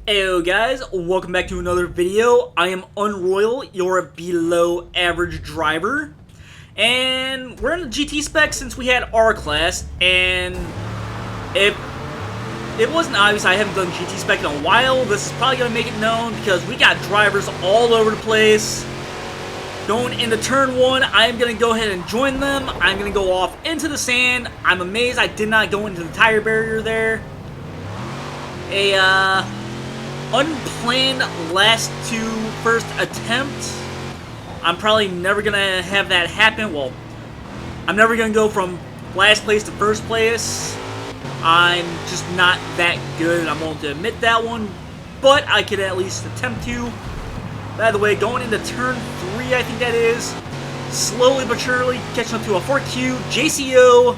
Heyo guys, welcome back to another video. I am Unroyal, your below average driver. And we're in the GT spec since we had R class, and if it wasn't obvious I haven't done GT spec in a while, this is probably going to make it known because we got drivers all over the place. Going into turn 1, I'm going to go ahead and join them. I'm going to go off into the sand. I'm amazed I did not go into the tire barrier there. Unplanned last to first attempt. I'm probably never gonna have that happen. Well, I'm never gonna go from last place to first place. I'm just not that good. I'm willing to admit that one, but I could at least attempt to. By the way, going into turn 3, I think that is, slowly but surely catching up to a 4Q. JCO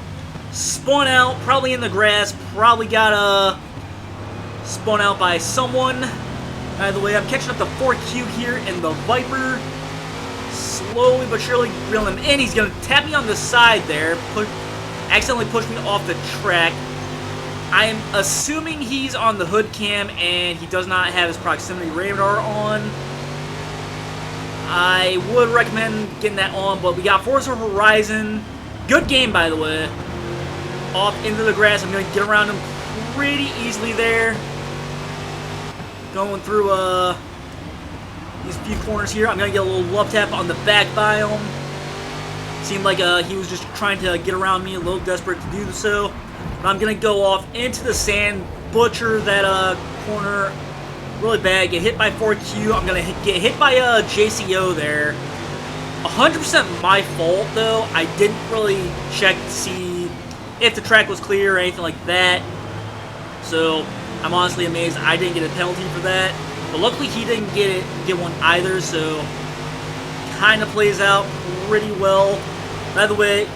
spun out, probably in the grass, probably got a spun out by someone. By the way, I'm catching up to 4Q here in the Viper. Slowly but surely reeling him in. He's going to tap me on the side there. Accidentally push me off the track. I'm assuming he's on the hood cam and he does not have his proximity radar on. I would recommend getting that on, but we got Forza Horizon. Good game, by the way. Off into the grass. I'm going to get around him pretty easily there. Going through these few corners here. I'm going to get a little love tap on the back biome. Seemed like he was just trying to get around me, a little desperate to do so. But I'm going to go off into the sand, butcher that corner really bad, get hit by 4Q. I'm going to get hit by JCO there. 100% my fault, though. I didn't really check to see if the track was clear or anything like that. So I'm honestly amazed I didn't get a penalty for that. But luckily he didn't get one either, so kind of plays out pretty well. By the way,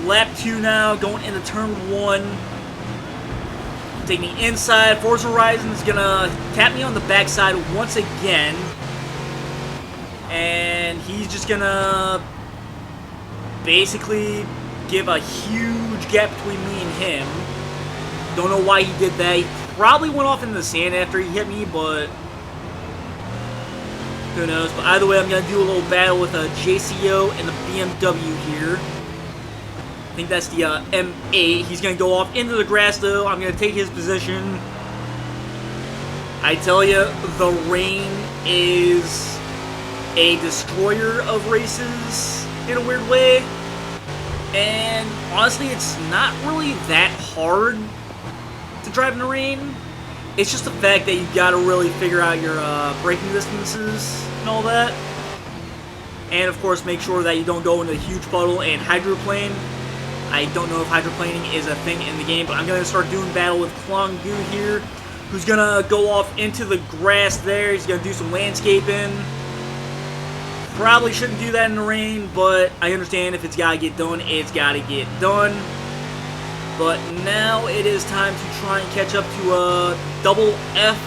lap 2 now, going into turn 1. Taking me inside. Forza Horizon is going to tap me on the backside once again. And he's just going to basically give a huge gap between me and him. Don't know why he did that. He probably went off into the sand after he hit me, but who knows. But either way, I'm going to do a little battle with a JCO and the BMW here. I think that's the M8. He's going to go off into the grass, though. I'm going to take his position. I tell you, the rain is a destroyer of races in a weird way. And honestly, it's not really that hard to drive in the rain. It's just the fact that you gotta really figure out your braking distances and all that. And of course, make sure that you don't go into a huge puddle and hydroplane. I don't know if hydroplaning is a thing in the game, but I'm gonna start doing battle with Klongu here, who's gonna go off into the grass there. He's gonna do some landscaping. Probably shouldn't do that in the rain, but I understand if it's gotta get done, it's gotta get done. But now it is time to try and catch up to a double F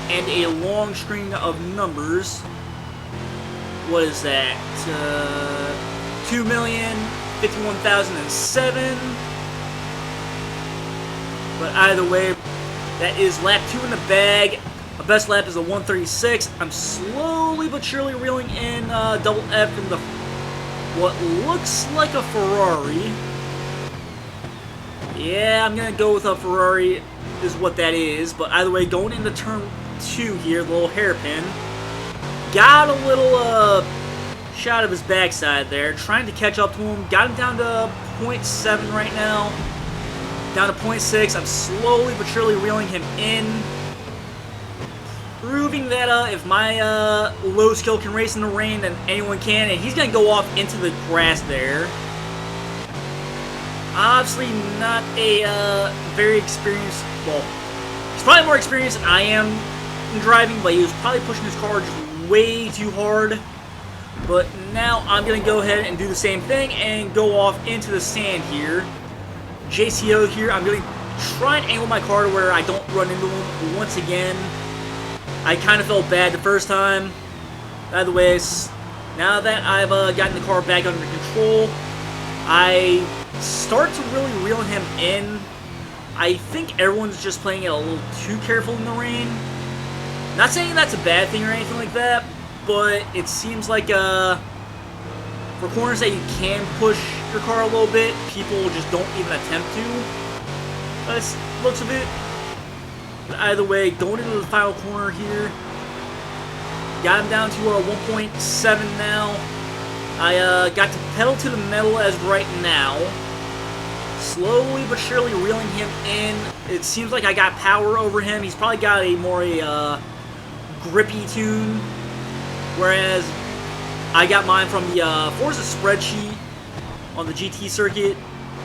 and a long string of numbers. What is that? 2,051,007. But either way, that is lap 2 in the bag. My best lap is a 136. I'm slowly but surely reeling in double F from the what looks like a Ferrari. Yeah, I'm going to go with a Ferrari is what that is. But either way, going into turn 2 here, the little hairpin. Got a little shot of his backside there. Trying to catch up to him. Got him down to 0.7 right now. Down to 0.6. I'm slowly but surely reeling him in. Proving that if my low skill can race in the rain, then anyone can. And he's going to go off into the grass there. Obviously not a very experienced, well, he's probably more experienced than I am in driving, but he was probably pushing his car just way too hard. But now I'm going to go ahead and do the same thing and go off into the sand here. JCO here, I'm going to try and angle my car to where I don't run into him once again. I kind of felt bad the first time. By the way, now that I've gotten the car back under control, I start to really reel him in. I think everyone's just playing it a little too careful in the rain. Not saying that's a bad thing or anything like that, but it seems like for corners that you can push your car a little bit, people just don't even attempt to. That looks a bit. But either way, going into the final corner here, got him down to 1.7 now. I got to pedal to the metal as right now. Slowly but surely reeling him in. It seems like I got power over him. He's probably got a more grippy tune, whereas I got mine from the Forza spreadsheet on the GT circuit.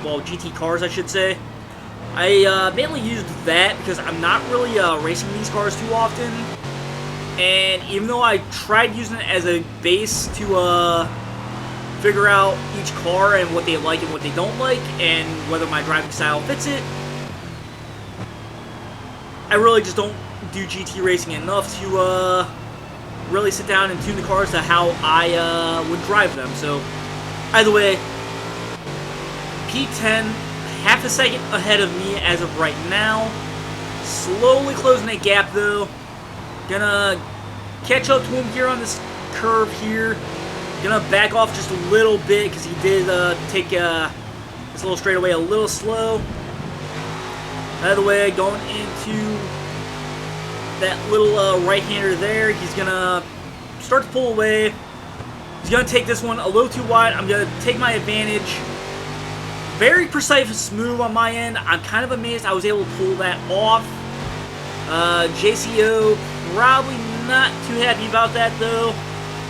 Well, GT cars, I should say. I mainly used that because I'm not really racing these cars too often. And even though I tried using it as a base to figure out each car and what they like and what they don't like, and whether my driving style fits it, I really just don't do GT racing enough to really sit down and tune the cars to how I would drive them. So either way, P10, half a second ahead of me as of right now. Slowly closing that gap though. Gonna catch up to him here on this curve here. Gonna back off just a little bit because he did take this little straightaway a little slow. By the way, going into that little right-hander there, he's gonna start to pull away. He's gonna take this one a little too wide. I'm gonna take my advantage. Very precise move on my end. I'm kind of amazed I was able to pull that off. JCO probably not too happy about that though.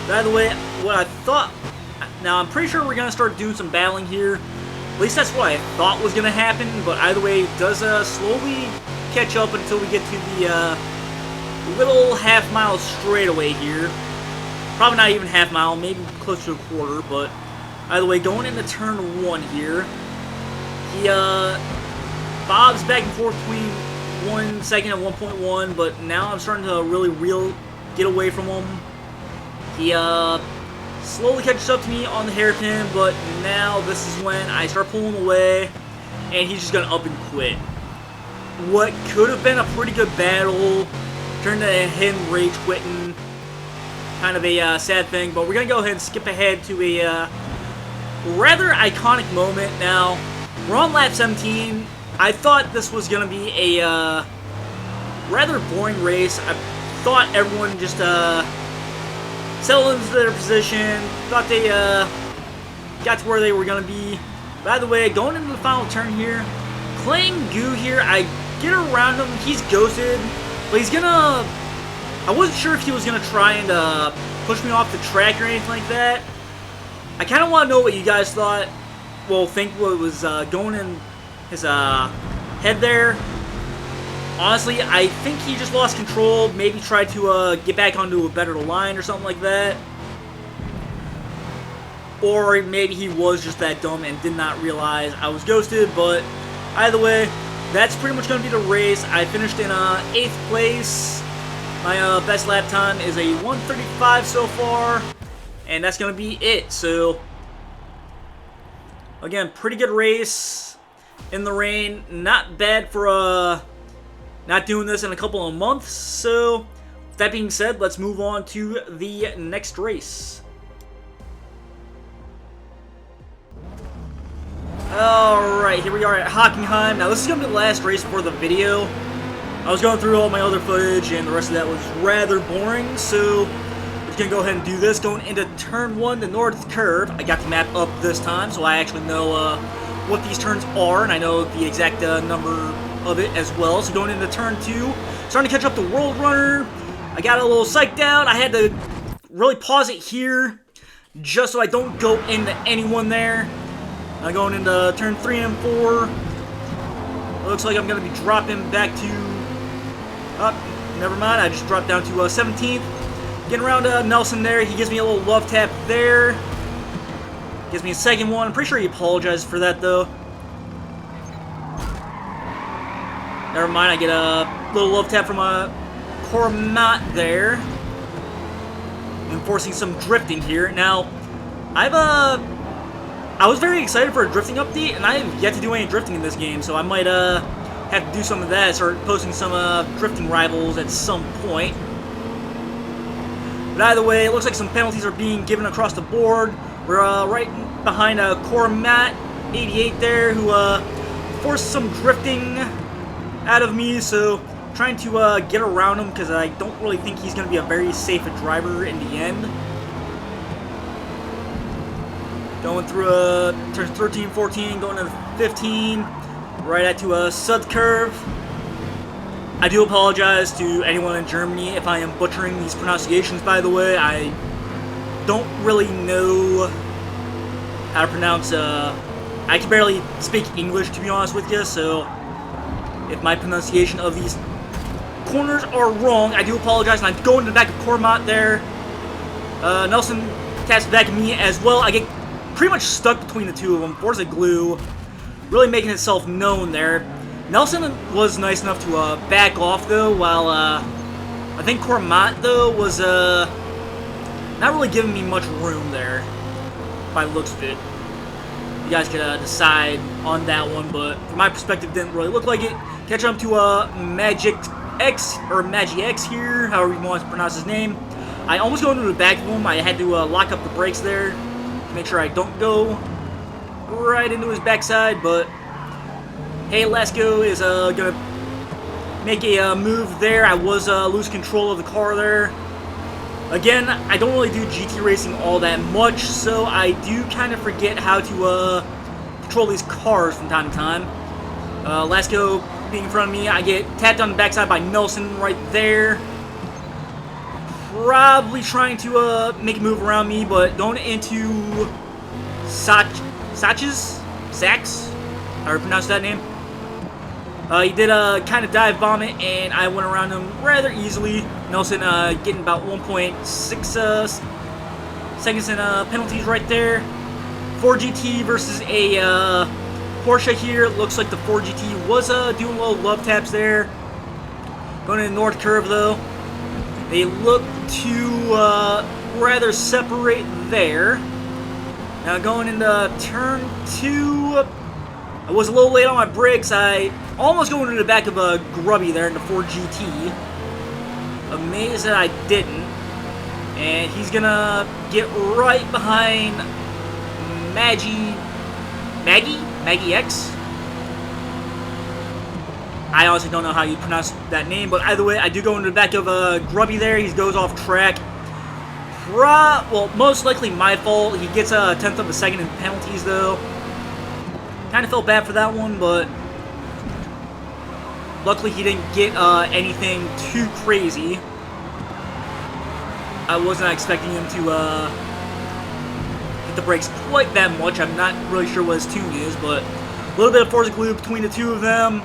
By the way, what I thought, now I'm pretty sure we're gonna start doing some battling here. At least that's what I thought was gonna happen. But either way, it does slowly catch up until we get to the little half-mile straightaway here. Probably not even half-mile, maybe close to a quarter. But either way, going into turn 1 here, he bobs back and forth between 1 second and 1.1, but now I'm starting to really get away from him. He slowly catches up to me on the hairpin, but now this is when I start pulling away, and he's just gonna up and quit. What could have been a pretty good battle turned into him rage quitting. Kind of a sad thing, but we're gonna go ahead and skip ahead to a rather iconic moment. Now we're on lap 17. I thought this was gonna be a rather boring race. I thought everyone just settled into their position. Thought they got to where they were gonna be. By the way, going into the final turn here, playing Goo here, I get around him. He's ghosted, but he's gonna. I wasn't sure if he was gonna try and push me off the track or anything like that. I kind of want to know what you guys thought. Well, think what was going in his head there. Honestly, I think he just lost control. Maybe tried to get back onto a better line or something like that. Or maybe he was just that dumb and did not realize I was ghosted. But either way, that's pretty much going to be the race. I finished in 8th place. My best lap time is a 1:35 so far. And that's going to be it. So, again, pretty good race in the rain. Not bad for not doing this in a couple of months. So, with that being said, let's move on to the next race. Alright, here we are at Hockenheim. Now, this is going to be the last race for the video. I was going through all my other footage, and the rest of that was rather boring, so we're just going to go ahead and do this. Going into turn 1, the north curve. I got the map up this time, so I actually know what these turns are, and I know the exact number of it as well. So going into turn 2, starting to catch up the World Runner. I got a little psyched out. I had to really pause it here, just so I don't go into anyone there. Now going into turn 3 and 4. Looks like I'm going to be dropping back to... Oh, never mind. I just dropped down to 17th. Getting around Nelson there. He gives me a little love tap there. Gives me a second one. I'm pretty sure he apologized for that, though. Never mind. I get a little love tap from Cormat there. Enforcing some drifting here. Now, I was very excited for a drifting update, and I have yet to do any drifting in this game, so I might have to do some of that, start posting some drifting rivals at some point. But either way, it looks like some penalties are being given across the board. We're right behind Cormat 88 there, who forced some drifting out of me, so trying to get around him because I don't really think he's going to be a very safe driver in the end. Going through turns 13, 14, going to 15, right at to a sud curve. I do apologize to anyone in Germany if I am butchering these pronunciations, by the way. I don't really know how to pronounce, I can barely speak English, to be honest with you, so if my pronunciation of these corners are wrong, I do apologize, and I'm going to the back of Cormat there. Nelson taps back at me as well. I get pretty much stuck between the two of them. Forza Glue really making itself known there. Nelson was nice enough to back off, though, while I think Cormat, though, was not really giving me much room there, by the looks of it. You guys could decide on that one, but from my perspective, didn't really look like it. Catch up to Magic X, or Magi X here, however you want to pronounce his name. I almost go into the back of him. I had to lock up the brakes there to make sure I don't go right into his backside, but hey, Lasco is gonna make a move there. I was lose control of the car there. Again, I don't really do GT racing all that much, so I do kind of forget how to control these cars from time to time. Lasco being in front of me, I get tapped on the backside by Nelson right there. Probably trying to make a move around me, but going into Sachs? How do I pronounce that name? He did kind of dive bomb it, and I went around him rather easily. Nelson getting about 1.6 seconds in penalties right there. 4GT versus a Porsche here. Looks like the 4GT was doing little love taps there. Going to the north curve though. They look to rather separate there. Now going into turn 2. I was a little late on my brakes. I almost going into the back of a Grubby there in the 4GT. Amazed that I didn't. And he's gonna get right behind Maggie X. I honestly don't know how you pronounce that name, but either way, I do go into the back of a Grubby there. He goes off track. Well, most likely my fault. He gets a tenth of a second in penalties though. Kind of felt bad for that one, but luckily he didn't get anything too crazy. I wasn't expecting him to hit the brakes quite that much. I'm not really sure what his tune is, but a little bit of Forza Glue between the two of them.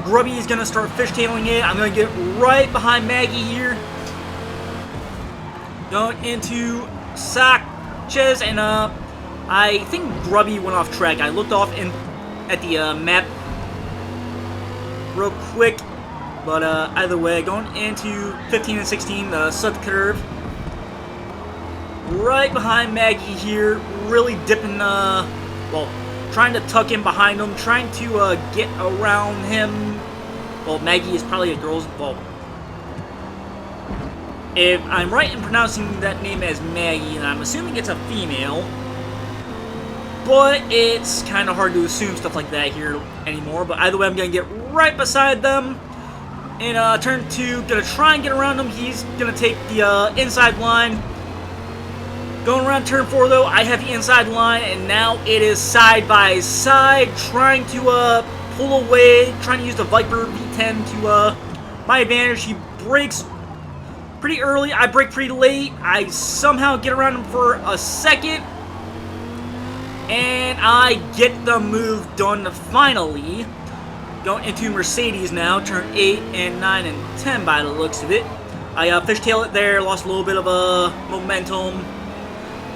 Grubby is going to start fishtailing it. I'm going to get right behind Maggie here. Going into Sanchez, and I think Grubby went off track. I looked off at the map real quick, but either way, going into 15 and 16, the sud curve. Right behind Maggie here, really dipping, well, trying to tuck in behind him, trying to get around him. Well, Maggie is probably a girl's, well, if I'm right in pronouncing that name as Maggie, and I'm assuming it's a female, but it's kind of hard to assume stuff like that here anymore. But either way, I'm going to get right beside them. In turn 2, going to try and get around him. He's going to take the inside line. Going around turn 4, though, I have the inside line, and now it is side by side, trying to pull away, trying to use the Viper V10 to my advantage. He brakes pretty early. I brake pretty late. I somehow get around him for a second. And I get the move done finally. Going into Mercedes now. Turn 8 and 9 and 10 by the looks of it. I fishtail it there. Lost a little bit of momentum.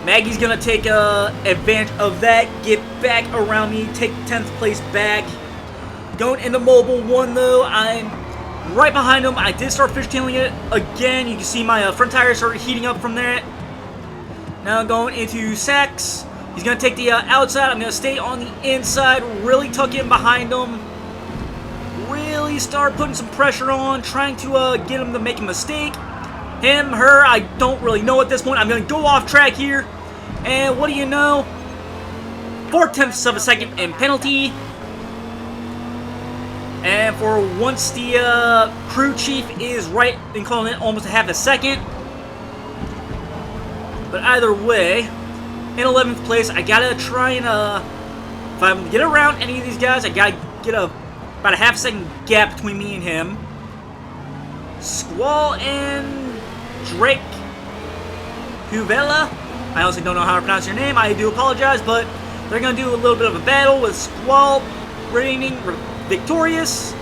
Maggie's going to take advantage of that. Get back around me. Take 10th place back. Going into Mobile 1 though. I'm right behind him. I did start fishtailing it again. You can see my front tire started heating up from that. Now going into Sachs. He's going to take the outside. I'm going to stay on the inside. Really tuck in behind him. Really start putting some pressure on. Trying to get him to make a mistake. Him, her, I don't really know at this point. I'm going to go off track here. And what do you know? 4/10 of a second in penalty. And for once the crew chief is right in calling it almost a half a second. But either way, in 11th place, I gotta try and, if I'm gonna get around any of these guys, I gotta get about a half second gap between me and him. Squall and Drake Huvela. I honestly don't know how to pronounce your name. I do apologize, but they're going to do a little bit of a battle with Squall reigning victorious.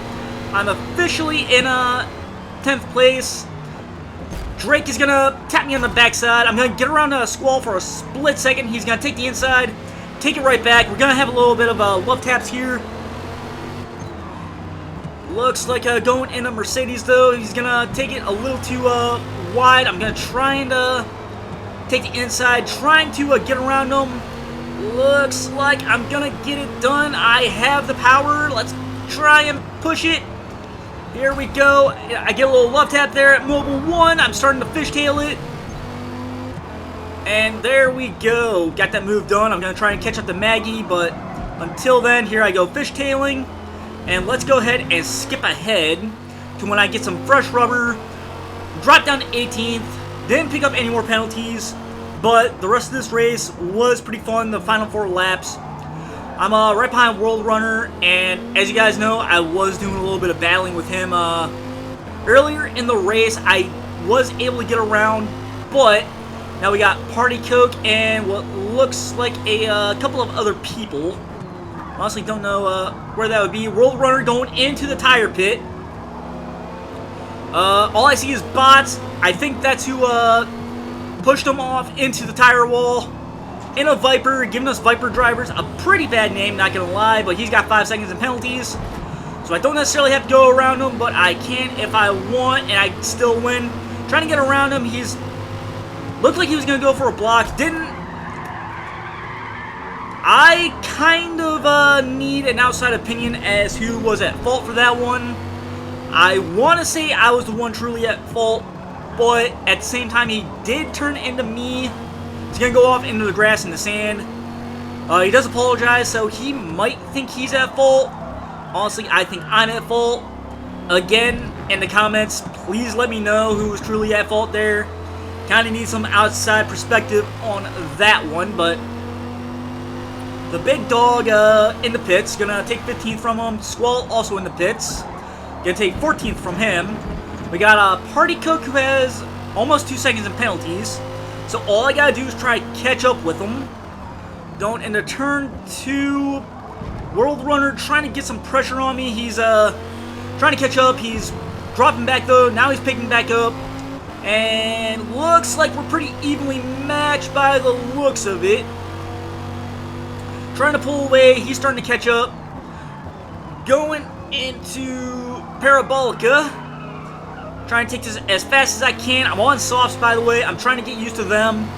I'm officially in 10th place. Drake is going to tap me on the backside. I'm going to get around Squall for a split second. He's going to take the inside, take it right back. We're going to have a little bit of love taps here. Looks like going in a Mercedes, though. He's going to take it a little too wide. I'm going to try and take the inside, trying to get around him. Looks like I'm going to get it done. I have the power. Let's try and push it. Here we go. I get a little love tap there at Mobile 1. I'm starting to fishtail it. And there we go. Got that move done. I'm going to try and catch up to Maggie, but until then, here I go fishtailing. And let's go ahead and skip ahead to when I get some fresh rubber. Drop down to 18th. Didn't pick up any more penalties, but the rest of this race was pretty fun. The final 4 laps. I'm right behind World Runner, and as you guys know, I was doing a little bit of battling with him earlier in the race. I was able to get around, but now we got Party Coke and what looks like a couple of other people. Honestly, don't know where that would be. World Runner going into the tire pit. All I see is bots. I think that's who pushed him off into the tire wall. In a Viper, giving us Viper drivers a pretty bad name, not gonna lie, but he's got 5 seconds in penalties. So I don't necessarily have to go around him, but I can if I want, and I still win. Trying to get around him, he's looked like he was gonna go for a block, didn't. I kind of need an outside opinion as who was at fault for that one. I want to say I was the one truly at fault, but at the same time, he did turn into me. He's going to go off into the grass and the sand. He does apologize, so he might think he's at fault. Honestly, I think I'm at fault. Again, in the comments, please let me know who was truly at fault there. Kind of need some outside perspective on that one, but the big dog in the pits, going to take 15th from him. Squall also in the pits. Going to take 14th from him. We got a Party Cook who has almost 2 seconds in penalties. So all I gotta do is try to catch up with him. Going into turn 2. World Runner trying to get some pressure on me. He's trying to catch up. He's dropping back though. Now he's picking back up. And looks like we're pretty evenly matched by the looks of it. Trying to pull away. He's starting to catch up. Going into Parabolica. Trying to take this as fast as I can. I'm on softs, by the way. I'm trying to get used to them.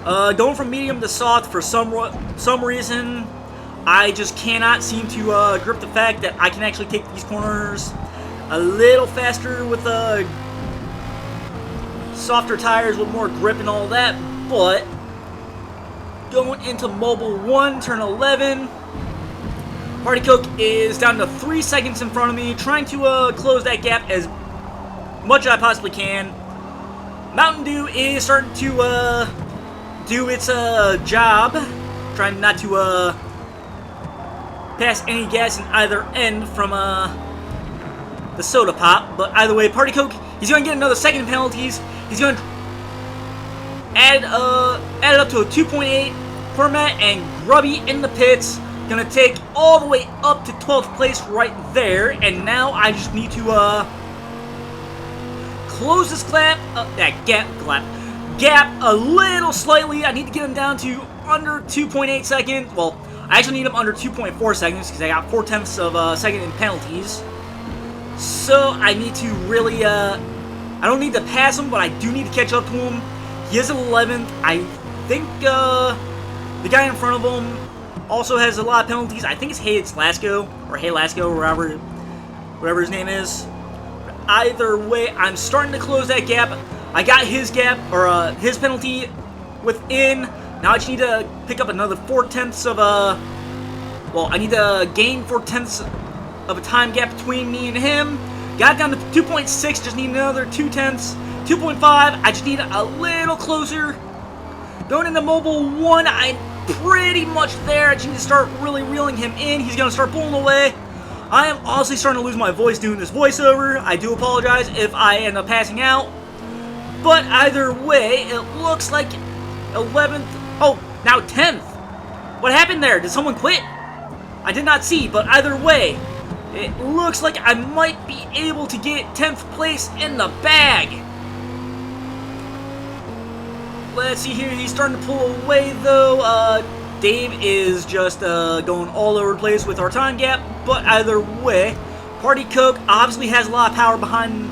Going from medium to soft for some reason. I just cannot seem to grip the fact that I can actually take these corners a little faster with softer tires with more grip and all that. But going into Mobile 1, turn 11. Party Coke is down to 3 seconds in front of me. Trying to close that gap as much as I possibly can. Mountain Dew is starting to do its job. Trying not to pass any gas in either end from the soda pop. But either way, Party Coke, he's going to get another second in penalties. He's going to add it up to a 2.8. Cormat and Grubby in the pits. Going to take all the way up to 12th place right there. And now I just need to close this gap a little slightly. I need to get him down to under 2.8 seconds. Well, I actually need him under 2.4 seconds because I got 4/10 of a second in penalties. So I need to really, I don't need to pass him, but I do need to catch up to him. He is 11th. I think the guy in front of him also has a lot of penalties. I think it's Hey Lasco, or Hey Lasco, whatever his name is. Either way, I'm starting to close that gap. I got his gap, or his penalty within. Now I just need to pick up another 4/10 of well, I need to gain 4/10 of a time gap between me and him. Got it down to 2.6, just need another 2/10. 2.5, I just need a little closer. Going into Mobile 1, I'm pretty much there. I just need to start really reeling him in. He's going to start pulling away. I am honestly starting to lose my voice doing this voiceover. I do apologize if I end up passing out. But either way, it looks like 11th. Oh, now 10th. What happened there? Did someone quit? I did not see, but either way, it looks like I might be able to get 10th place in the bag. Let's see here. He's starting to pull away, though. Dave is just going all over the place with our time gap. But either way, Party Coke obviously has a lot of power behind,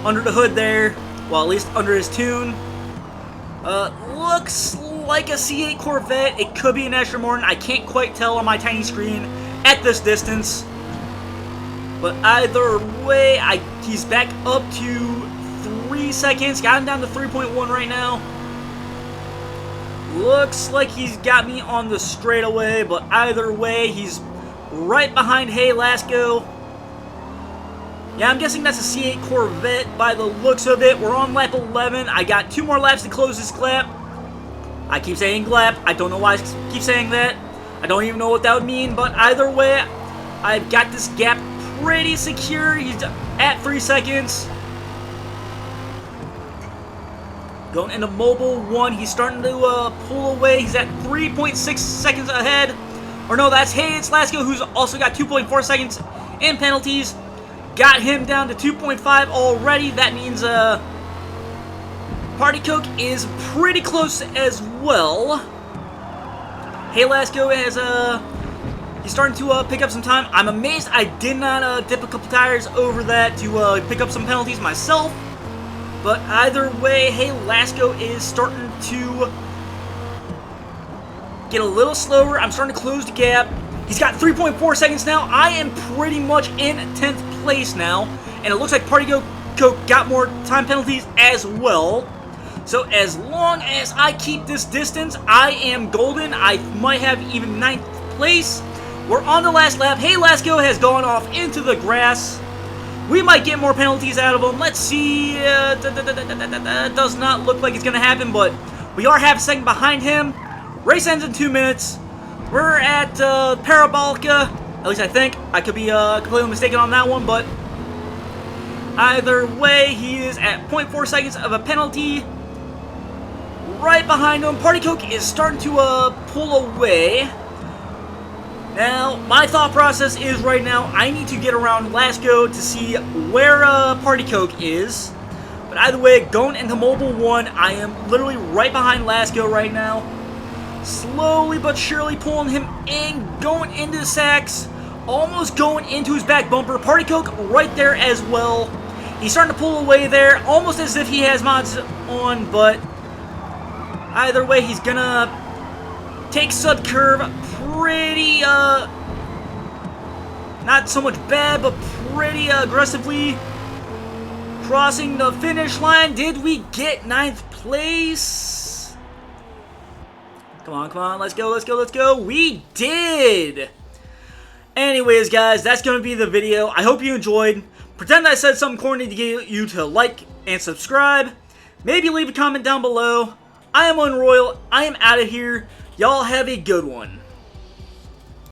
under the hood there. Well, at least under his tune. Looks like a C8 Corvette. It could be an Aston Martin. I can't quite tell on my tiny screen at this distance. But either way, he's back up to 3 seconds. Got him down to 3.1 right now. Looks like he's got me on the straightaway, but either way, he's right behind Hey Lasco. Yeah, I'm guessing that's a C8 Corvette by the looks of it. We're on lap 11. I got 2 more laps to close this lap. I keep saying glap. I don't know why I keep saying that. I don't even know what that would mean, but either way, I've got this gap pretty secure. He's at 3 seconds. Going into Mobile 1, he's starting to pull away. He's at 3.6 seconds ahead. Or no, that's Hayes Lasco, who's also got 2.4 seconds in penalties. Got him down to 2.5 already. That means Party Coke is pretty close as well. Hey Lasco has he's starting to pick up some time. I'm amazed I did not dip a couple tires over that to pick up some penalties myself. But either way, Hey Lasco is starting to get a little slower. I'm starting to close the gap. He's got 3.4 seconds now. I am pretty much in 10th place now. And it looks like Party Coke got more time penalties as well. So as long as I keep this distance, I am golden. I might have even 9th place. We're on the last lap. Hey Lasco has gone off into the grass. We might get more penalties out of him. Let's see. Does not look like it's going to happen, but we are half a second behind him. Race ends in 2 minutes. We're at Parabolica. At least I think. I could be completely mistaken on that one, but either way, he is at 0.4 seconds of a penalty. Right behind him, Party Coke is starting to pull away. Now, my thought process is right now, I need to get around Lasco to see where Party Coke is. But either way, going into Mobile 1, I am literally right behind Lasco right now. Slowly but surely pulling him in, going into the sacks, almost going into his back bumper. Party Coke right there as well. He's starting to pull away there, almost as if he has mods on, but either way, he's gonna take sub curve pretty, not so much bad, but pretty aggressively. Crossing the finish line. Did we get 9th place? Come on, come on. Let's go, let's go, let's go. We did! Anyways, guys, that's going to be the video. I hope you enjoyed. Pretend I said something corny to get you to like and subscribe. Maybe leave a comment down below. I am Unroyal. I am out of here. Y'all have a good one.